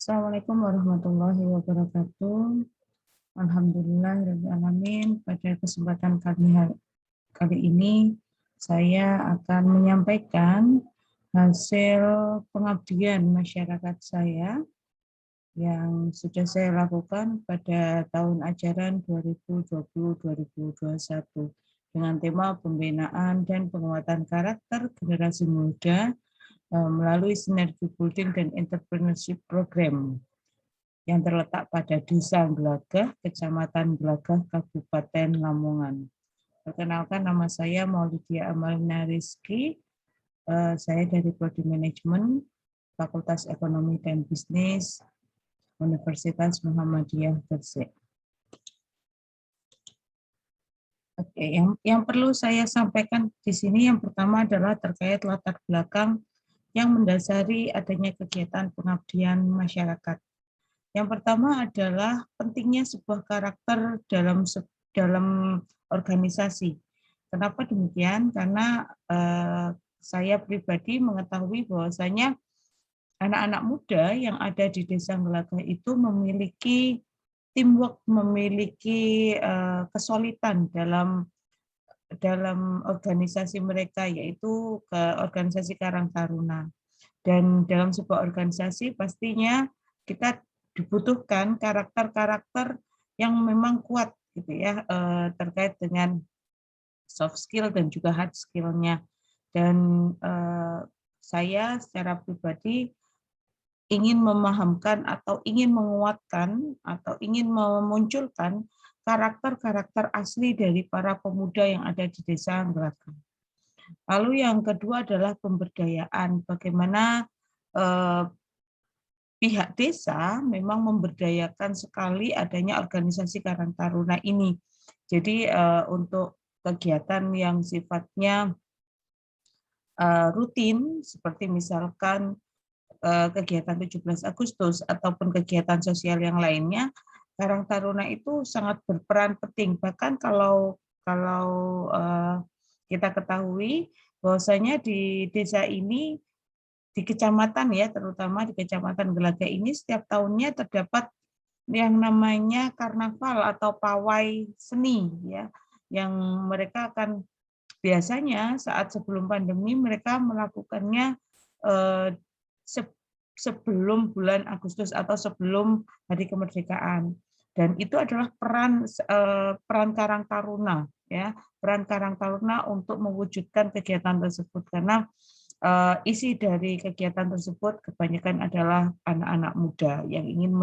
Assalamualaikum warahmatullahi wabarakatuh. Alhamdulillahirrahmanirrahim. Pada kesempatan kali ini, saya akan menyampaikan hasil pengabdian masyarakat saya yang sudah saya lakukan pada tahun ajaran 2020-2021 dengan tema pembinaan dan penguatan karakter generasi muda melalui sinergi building dan entrepreneurship program yang terletak pada Desa Glagah, Kecamatan Glagah, Kabupaten Lamongan. Perkenalkan, nama saya Maulidia Amalina Rizky. Saya dari Prodi Manajemen, Fakultas Ekonomi dan Bisnis, Universitas Muhammadiyah Gresik. Oke, yang perlu saya sampaikan di sini yang pertama adalah terkait latar belakang yang mendasari adanya kegiatan pengabdian masyarakat. Yang pertama adalah pentingnya sebuah karakter dalam organisasi. Kenapa demikian? Karena saya pribadi mengetahui bahwasanya anak-anak muda yang ada di Desa Glagah itu memiliki teamwork, memiliki kesulitan dalam organisasi mereka, yaitu ke organisasi Karang Taruna. Dan dalam sebuah organisasi pastinya kita dibutuhkan karakter-karakter yang memang kuat gitu ya, terkait dengan soft skill dan juga hard skill-nya. Dan saya secara pribadi ingin memahamkan atau ingin menguatkan atau ingin memunculkan karakter-karakter asli dari para pemuda yang ada di Desa Glagah. Lalu yang kedua adalah pemberdayaan. Bagaimana pihak desa memang memberdayakan sekali adanya organisasi Karang Taruna ini. Jadi untuk kegiatan yang sifatnya rutin, seperti misalkan kegiatan 17 Agustus ataupun kegiatan sosial yang lainnya, Karang Taruna itu sangat berperan penting. Bahkan kalau kita ketahui bahwasanya di desa ini, di kecamatan ya, terutama di Kecamatan Glagah ini setiap tahunnya terdapat yang namanya karnaval atau pawai seni ya, yang mereka akan biasanya saat sebelum pandemi mereka melakukannya sebelum bulan Agustus atau sebelum Hari Kemerdekaan. Dan itu adalah peran Karang Taruna ya, peran Karang Taruna untuk mewujudkan kegiatan tersebut, karena isi dari kegiatan tersebut kebanyakan adalah anak-anak muda yang ingin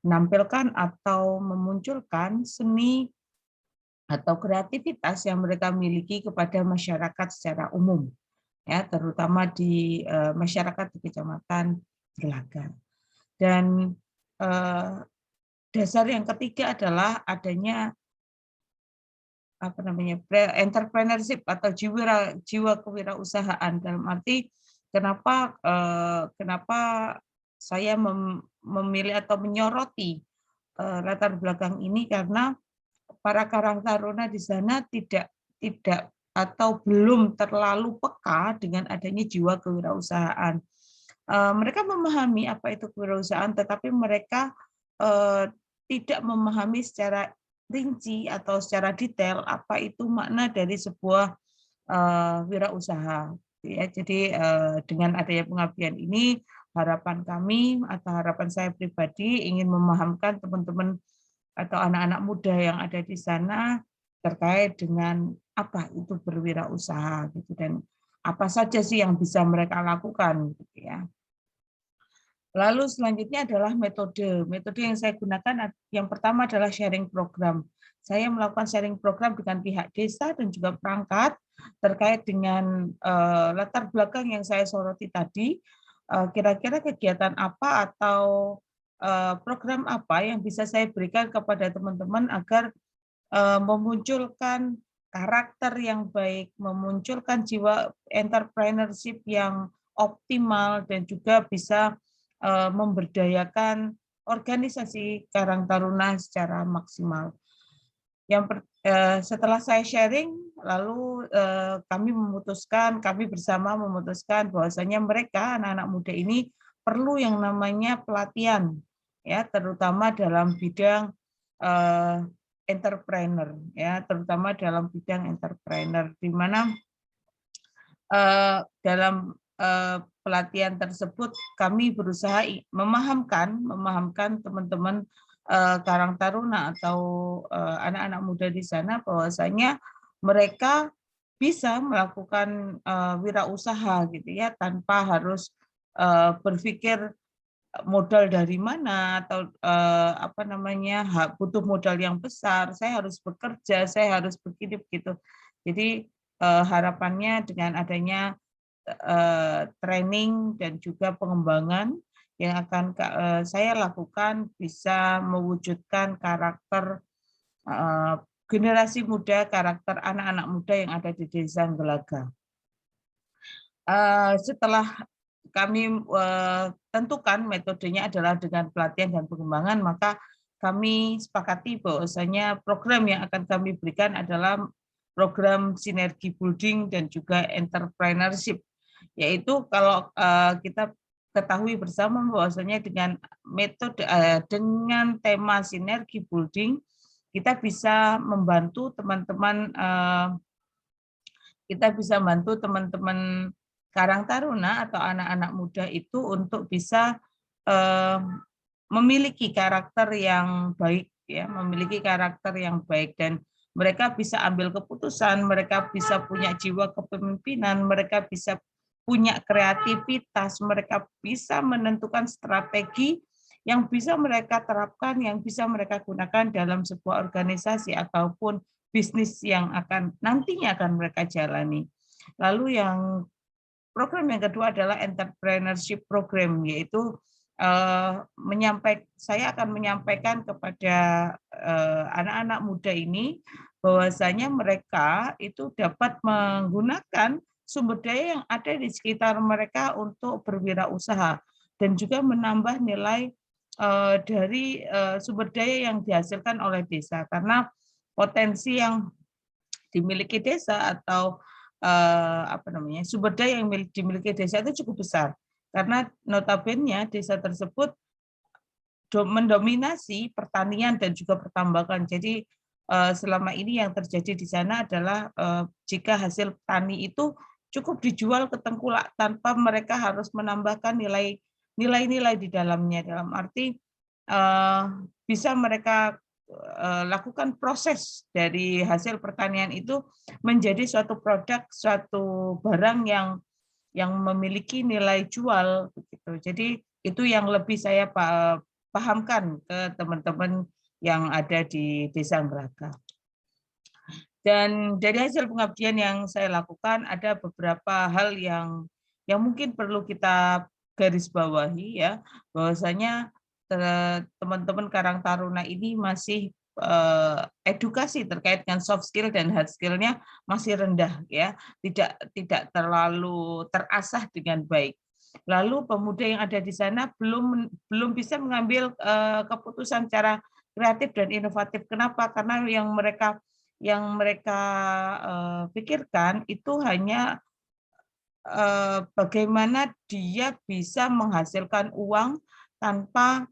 menampilkan atau memunculkan seni atau kreativitas yang mereka miliki kepada masyarakat secara umum, ya, terutama di masyarakat di Kecamatan Glagah. Dan dasar yang ketiga adalah adanya entrepreneurship atau jiwa kewirausahaan, dalam arti kenapa saya memilih atau menyoroti latar belakang ini, karena para Karang Taruna di sana tidak atau belum terlalu peka dengan adanya jiwa kewirausahaan. Mereka memahami apa itu kewirausahaan, tetapi mereka tidak memahami secara rinci atau secara detail apa itu makna dari sebuah wirausaha. Ya, jadi dengan adanya pengabdian ini, harapan kami atau harapan saya pribadi ingin memahamkan teman-teman atau anak-anak muda yang ada di sana terkait dengan apa itu berwirausaha gitu, dan apa saja sih yang bisa mereka lakukan gitu ya. Lalu selanjutnya adalah metode. Metode yang saya gunakan yang pertama adalah sharing program. Saya melakukan sharing program dengan pihak desa dan juga perangkat terkait dengan latar belakang yang saya soroti tadi. Kira-kira kegiatan apa atau program apa yang bisa saya berikan kepada teman-teman agar memunculkan karakter yang baik, memunculkan jiwa entrepreneurship yang optimal, dan juga bisa memberdayakan organisasi Karang Taruna secara maksimal. Setelah saya sharing, lalu kami bersama memutuskan bahwasanya mereka, anak-anak muda ini, perlu yang namanya pelatihan, ya, terutama dalam bidang entrepreneur, ya, terutama dalam bidang entrepreneur, di mana dalam pelatihan tersebut kami berusaha memahamkan teman-teman Karang Taruna atau anak-anak muda di sana bahwasanya mereka bisa melakukan wirausaha gitu ya, tanpa harus berpikir modal dari mana atau apa namanya, butuh modal yang besar, saya harus bekerja, saya harus begini begitu. Jadi harapannya dengan adanya training dan juga pengembangan yang akan saya lakukan bisa mewujudkan karakter generasi muda, karakter anak-anak muda yang ada di Desa Nggelaga. Setelah kami tentukan metodenya adalah dengan pelatihan dan pengembangan, maka kami sepakati bahwasanya program yang akan kami berikan adalah program sinergi building dan juga entrepreneurship, yaitu kalau kita ketahui bersama bahwasanya dengan metode dengan tema sinergi building kita bisa membantu teman-teman Karang Taruna atau anak-anak muda itu untuk bisa memiliki karakter yang baik, ya, memiliki karakter yang baik, dan mereka bisa ambil keputusan, mereka bisa punya jiwa kepemimpinan, mereka bisa punya kreativitas, mereka bisa menentukan strategi yang bisa mereka terapkan, yang bisa mereka gunakan dalam sebuah organisasi ataupun bisnis yang nantinya akan mereka jalani. Lalu yang program yang kedua adalah entrepreneurship program, yaitu saya akan menyampaikan kepada anak-anak muda ini bahwasanya mereka itu dapat menggunakan sumber daya yang ada di sekitar mereka untuk berwirausaha dan juga menambah nilai dari sumber daya yang dihasilkan oleh desa, karena potensi yang dimiliki desa atau apa namanya, sumber daya yang dimiliki desa itu cukup besar, karena notabene desa tersebut mendominasi pertanian dan juga pertambangan. Jadi selama ini yang terjadi di sana adalah jika hasil tani itu cukup dijual ke tengkulak tanpa mereka harus menambahkan nilai-nilai di dalamnya, dalam arti bisa mereka lakukan proses dari hasil pertanian itu menjadi suatu produk, suatu barang yang memiliki nilai jual begitu. Jadi itu yang lebih saya pahamkan ke teman-teman yang ada di Desa Nggelaga. Dan dari hasil pengabdian yang saya lakukan ada beberapa hal yang mungkin perlu kita garis bawahi, ya, bahwasanya teman-teman Karang Taruna ini masih edukasi terkait dengan soft skill dan hard skill-nya masih rendah, ya, tidak terlalu terasah dengan baik. Lalu pemuda yang ada di sana belum bisa mengambil keputusan secara kreatif dan inovatif. Kenapa? Karena yang mereka pikirkan itu hanya bagaimana dia bisa menghasilkan uang tanpa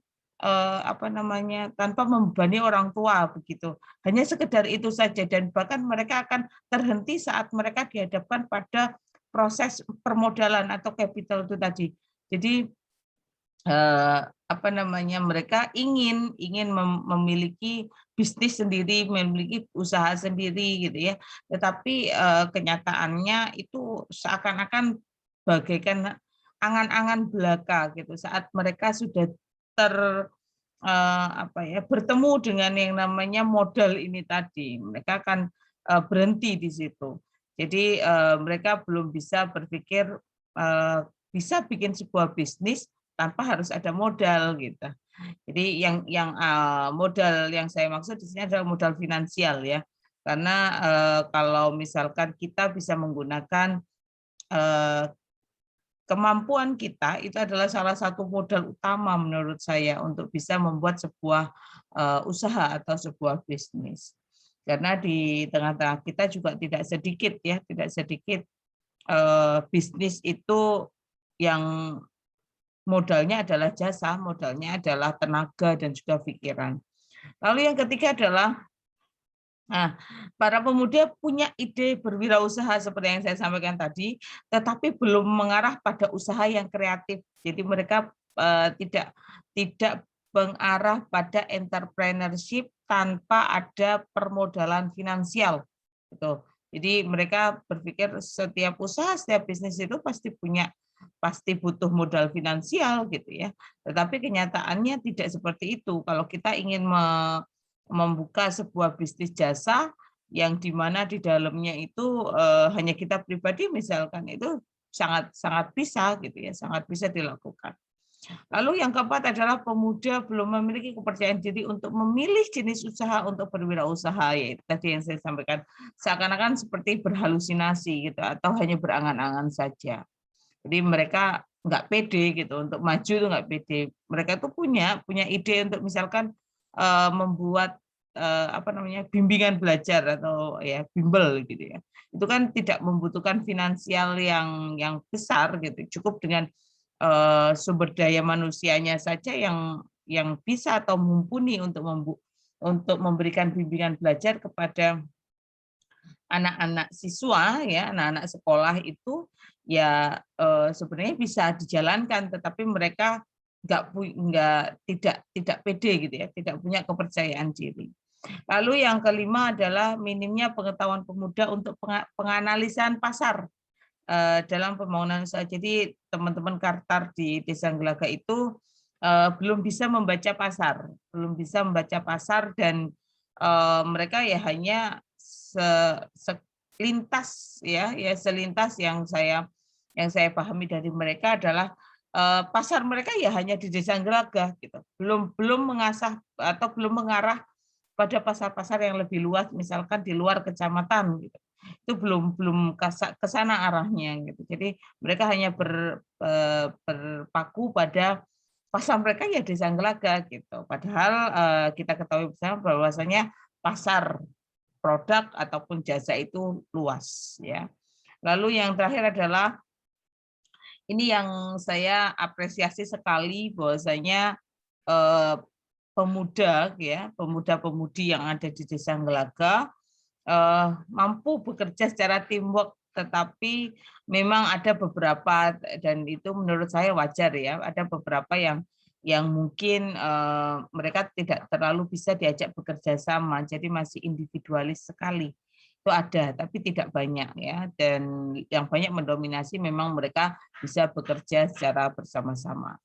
tanpa membebani orang tua begitu. Hanya sekedar itu saja, dan bahkan mereka akan terhenti saat mereka dihadapkan pada proses permodalan atau capital itu tadi. Jadi mereka ingin memiliki bisnis sendiri, memiliki usaha sendiri gitu ya. Tetapi kenyataannya itu seakan-akan bagaikan angan-angan belaka gitu. Saat mereka sudah bertemu dengan yang namanya modal ini tadi, mereka akan berhenti di situ. Jadi mereka belum bisa berpikir bisa bikin sebuah bisnis tanpa harus ada modal gitu. Jadi yang modal yang saya maksud di sini adalah modal finansial, ya. Karena kalau misalkan kita bisa menggunakan kemampuan kita, itu adalah salah satu modal utama menurut saya untuk bisa membuat sebuah usaha atau sebuah bisnis. Karena di tengah-tengah kita juga tidak sedikit bisnis itu yang modalnya adalah jasa, modalnya adalah tenaga dan juga pikiran. Lalu yang ketiga adalah para pemuda punya ide berwirausaha seperti yang saya sampaikan tadi, tetapi belum mengarah pada usaha yang kreatif. Jadi mereka tidak mengarah pada entrepreneurship tanpa ada permodalan finansial. Gitu. Jadi mereka berpikir setiap usaha, setiap bisnis itu pasti butuh modal finansial gitu ya. Tetapi kenyataannya tidak seperti itu. Kalau kita ingin membuka sebuah bisnis jasa yang dimana di dalamnya itu hanya kita pribadi misalkan, itu sangat bisa gitu ya, sangat bisa dilakukan. Lalu yang keempat adalah pemuda belum memiliki kepercayaan diri untuk memilih jenis usaha untuk berwirausaha, yaitu tadi yang saya sampaikan, seakan-akan seperti berhalusinasi gitu atau hanya berangan-angan saja. Jadi mereka nggak pede gitu untuk maju, itu nggak pede. Mereka tuh punya ide untuk misalkan membuat bimbingan belajar atau ya bimbel gitu ya. Itu kan tidak membutuhkan finansial yang besar gitu, cukup dengan sumber daya manusianya saja yang bisa atau mumpuni untuk memberikan bimbingan belajar kepada anak-anak siswa ya, anak-anak sekolah itu ya sebenarnya bisa dijalankan, tetapi mereka tidak pede gitu ya, tidak punya kepercayaan diri. Lalu yang kelima adalah minimnya pengetahuan pemuda untuk penganalisan pasar dalam pembangunan usaha. Jadi teman-teman Kartar di Desa Gelaga itu belum bisa membaca pasar, dan mereka ya hanya selintas selintas yang saya pahami dari mereka adalah pasar mereka ya hanya di Desa Gelaga gitu. Belum mengasah atau belum mengarah pada pasar-pasar yang lebih luas, misalkan di luar kecamatan gitu. Itu belum ke sana arahnya gitu. Jadi mereka hanya berpaku pada pasar mereka ya Desa Gelaga gitu. Padahal kita ketahui bersama bahwasanya pasar produk ataupun jasa itu luas ya. Lalu yang terakhir adalah ini yang saya apresiasi sekali, bahwasanya pemuda-pemudi yang ada di Desa Gelaga mampu bekerja secara teamwork, tetapi memang ada beberapa, dan itu menurut saya wajar ya, ada beberapa yang mungkin mereka tidak terlalu bisa diajak bekerja sama, jadi masih individualis sekali. Itu ada, tapi tidak banyak ya, dan yang banyak mendominasi memang mereka bisa bekerja secara bersama-sama.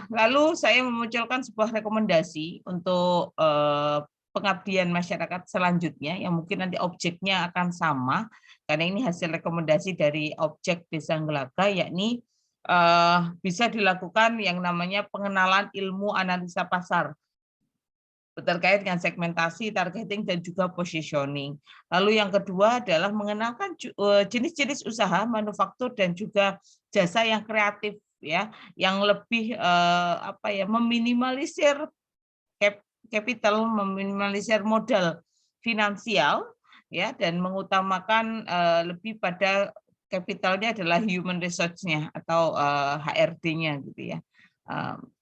Lalu saya memunculkan sebuah rekomendasi untuk pengabdian masyarakat selanjutnya, yang mungkin nanti objeknya akan sama, karena ini hasil rekomendasi dari objek Desa Gelaga, yakni bisa dilakukan yang namanya pengenalan ilmu analisa pasar terkait dengan segmentasi, targeting, dan juga positioning. Lalu yang kedua adalah mengenalkan jenis-jenis usaha, manufaktur, dan juga jasa yang kreatif ya, yang lebih meminimalisir capital, meminimalisir modal finansial ya, dan mengutamakan lebih pada capitalnya adalah human resource-nya atau HRD-nya gitu ya.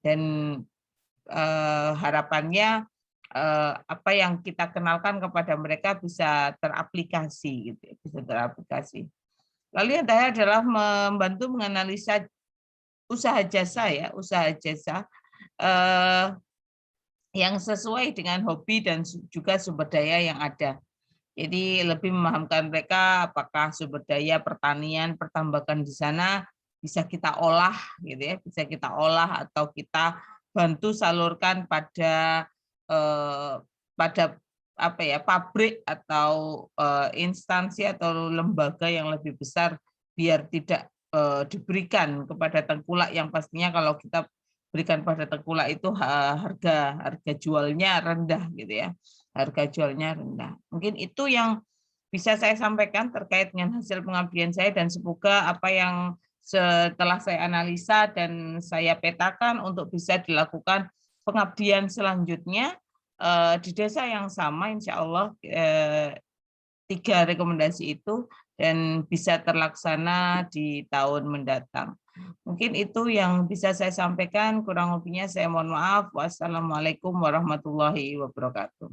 Dan harapannya apa yang kita kenalkan kepada mereka bisa teraplikasi gitu ya, bisa teraplikasi. Lalu yang terakhir adalah membantu menganalisa usaha jasa ya, yang sesuai dengan hobi dan juga sumber daya yang ada. Jadi lebih memahamkan mereka apakah sumber daya pertanian, pertambakan di sana bisa kita olah gitu ya, bisa kita olah atau kita bantu salurkan pada pabrik atau instansi atau lembaga yang lebih besar, biar tidak diberikan kepada tengkulak, yang pastinya kalau kita berikan pada tengkulak itu harga jualnya rendah gitu ya, harga jualnya rendah. Mungkin itu yang bisa saya sampaikan terkait dengan hasil pengabdian saya, dan semoga apa yang setelah saya analisa dan saya petakan untuk bisa dilakukan pengabdian selanjutnya di desa yang sama, insya Allah 3 rekomendasi itu dan bisa terlaksana di tahun mendatang. Mungkin itu yang bisa saya sampaikan, kurang lebihnya saya mohon maaf. Wassalamualaikum warahmatullahi wabarakatuh.